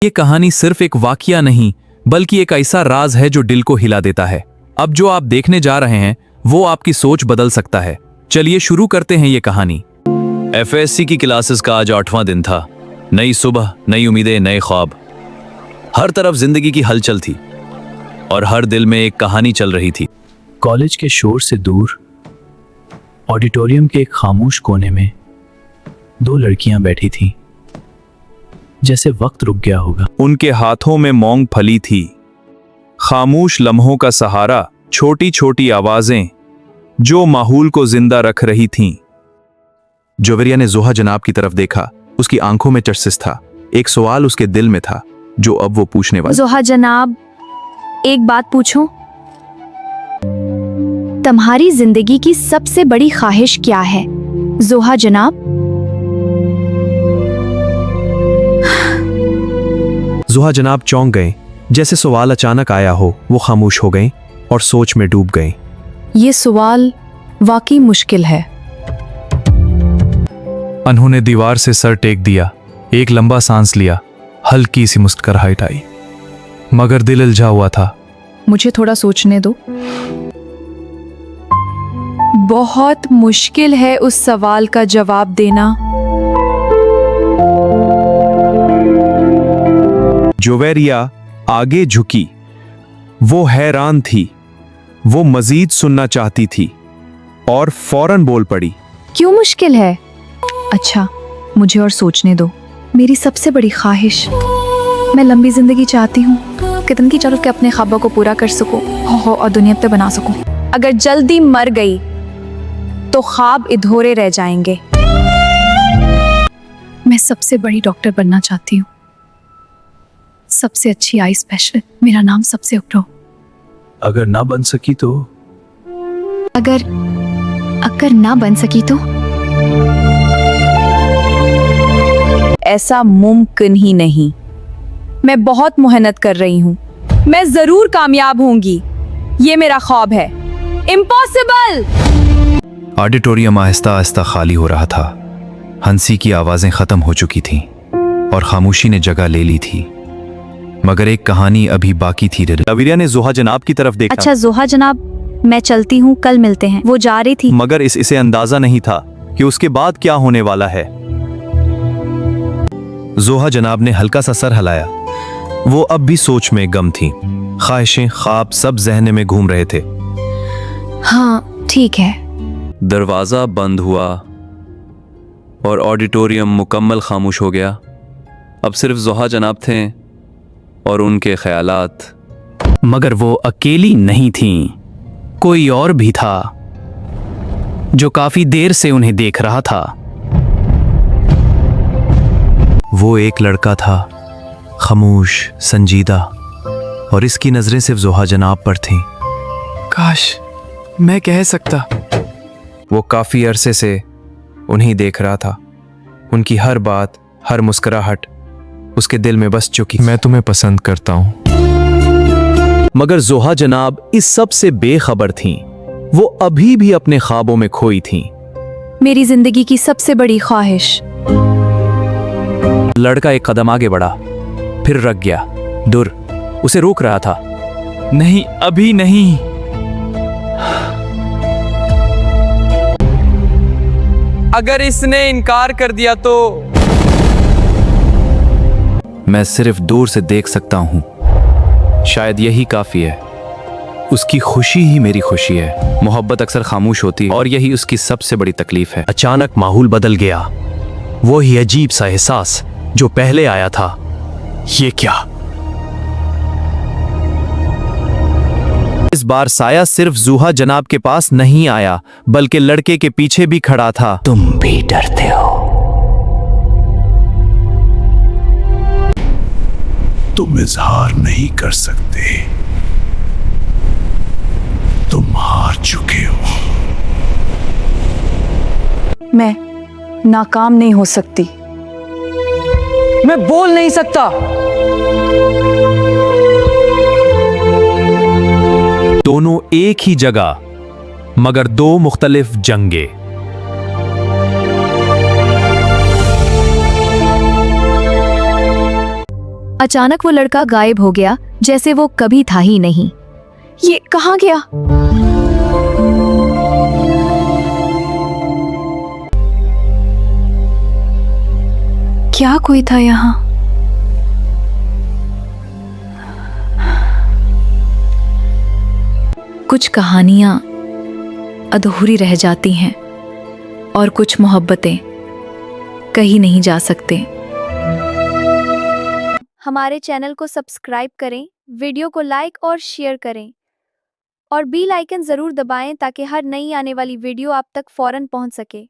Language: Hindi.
ये कहानी सिर्फ एक वाकया नहीं बल्कि एक ऐसा राज है जो दिल को हिला देता है। अब जो आप देखने जा रहे हैं वो आपकी सोच बदल सकता है। चलिए शुरू करते हैं ये कहानी। एफएससी की क्लासेस का आज 8वां दिन था। नई सुबह, नई उम्मीदें, नए ख्वाब। हर तरफ जिंदगी की हलचल थी और हर दिल में एक कहानी चल रही थी। कॉलेज के शोर से दूर ऑडिटोरियम के एक खामोश कोने में 2 लड़कियां बैठी थीं, जैसे वक्त रुक गया होगा। उनके हाथों में मूंगफली थी। खामोश लम्हों का सहारा, छोटी छोटी आवाजें जो माहौल को जिंदा रख रही थीं। जोवेरिया ने जोहा जनाब की तरफ देखा। उसकी आंखों में चर्सिस था। एक सवाल उसके दिल में था जो अब वो पूछने वाला। जोहा जनाब, एक बात पूछूं? तुम्हारी जिंदगी की सबसे बड़ी ख्वाहिश क्या है जोहा जनाब? जोहा जनाब चौंक गए। जैसे सवाल अचानक आया हो, वो खामोश हो गए और सोच में डूब गए। ये सवाल वाकई मुश्किल है। उन्होंने दीवार से सर टेक दिया, एक लंबा सांस लिया, हल्की सी मुस्कुराहट आई, मगर दिल उलझा हुआ था। मुझे थोड़ा सोचने दो। बहुत मुश्किल है उस सवाल का जवाब देना। जोवेरिया आगे झुकी। वो हैरान थी। वो मजीद सुनना चाहती थी और फौरन बोल पड़ी। क्यों मुश्किल है? अच्छा, मुझे और सोचने दो। मेरी सबसे बड़ी ख्वाहिश, मैं लंबी जिंदगी चाहती हूँ, कितन की चल के अपने ख्वाबों को पूरा कर सकूं और दुनिया पे बना सकूं। अगर जल्दी मर गई तो ख्वाब अधूरे रह जाएंगे। मैं सबसे बड़ी डॉक्टर बनना चाहती हूँ, सबसे अच्छी आई स्पेशलिस्ट, मेरा नाम सबसे ऊपर हो। अगर ना बन सकी तो? अगर ना बन सकी तो? ऐसा मुमकिन ही नहीं। मैं बहुत मेहनत कर रही हूँ, मैं जरूर कामयाब होंगी। ये मेरा ख्वाब है। इम्पॉसिबल! ऑडिटोरियम आहिस्ता आहिस्ता खाली हो रहा था। हंसी की आवाजें खत्म हो चुकी थीं और खामोशी ने जगह ले ली थी, मगर एक कहानी अभी बाकी थी। जोवेरिया ने जोहा जनाब की तरफ देखा। अच्छा जोहा जनाब, मैं चलती हूँ, कल मिलते हैं। वो जा रही थी, मगर इसे अंदाजा नहीं था कि उसके बाद क्या होने वाला है। जोहा जनाब ने हल्का सा सर हिलाया। वो अब भी सोच में गम थी। ख्वाहिशें, ख्वाब सब जहन में घूम रहे थे। हाँ ठीक है। दरवाजा बंद हुआ और ऑडिटोरियम मुकम्मल खामोश हो गया। अब सिर्फ जोहा जनाब थे और उनके ख्यालात। मगर वो अकेली नहीं थीं। कोई और भी था जो काफी देर से उन्हें देख रहा था। वो एक लड़का था, खामोश, संजीदा, और इसकी नजरें सिर्फ जोहा जनाब पर थीं। काश मैं कह सकता। वो काफी अरसे से उन्हें देख रहा था। उनकी हर बात, हर मुस्कुराहट उसके दिल में बस चुकी। मैं तुम्हें पसंद करता हूं। मगर जोहा जनाब इस सब से बेखबर थीं। वो अभी भी अपने ख्वाबों में खोई थीं। मेरी जिंदगी की सबसे बड़ी ख्वाहिश। लड़का एक कदम आगे बढ़ा, फिर रुक गया। दूर उसे रोक रहा था। नहीं, अभी नहीं। अगर इसने इनकार कर दिया तो? मैं सिर्फ दूर से देख सकता हूं, शायद यही काफी है। उसकी खुशी ही मेरी खुशी है। मोहब्बत अक्सर खामोश होती है और यही उसकी सबसे बड़ी तकलीफ है। अचानक माहौल बदल गया। वो ही अजीब सा एहसास जो पहले आया था। ये क्या? इस बार साया सिर्फ जोहा जनाब के पास नहीं आया, बल्कि लड़के के पीछे भी खड़ा था। तुम भी डरते हो? तुम इजहार नहीं कर सकते। तुम हार चुके हो। मैं नाकाम नहीं हो सकती। मैं बोल नहीं सकता। दोनों एक ही जगह, मगर 2 मुख्तलिफ जंगे। अचानक वो लड़का गायब हो गया, जैसे वो कभी था ही नहीं। ये कहाँ गया? क्या कोई था यहाँ? कुछ कहानियां अधूरी रह जाती हैं और कुछ मोहब्बतें कहीं नहीं जा सकते। हमारे चैनल को सब्सक्राइब करें, वीडियो को लाइक और शेयर करें और बेल आइकन ज़रूर दबाएं ताकि हर नई आने वाली वीडियो आप तक फौरन पहुंच सके।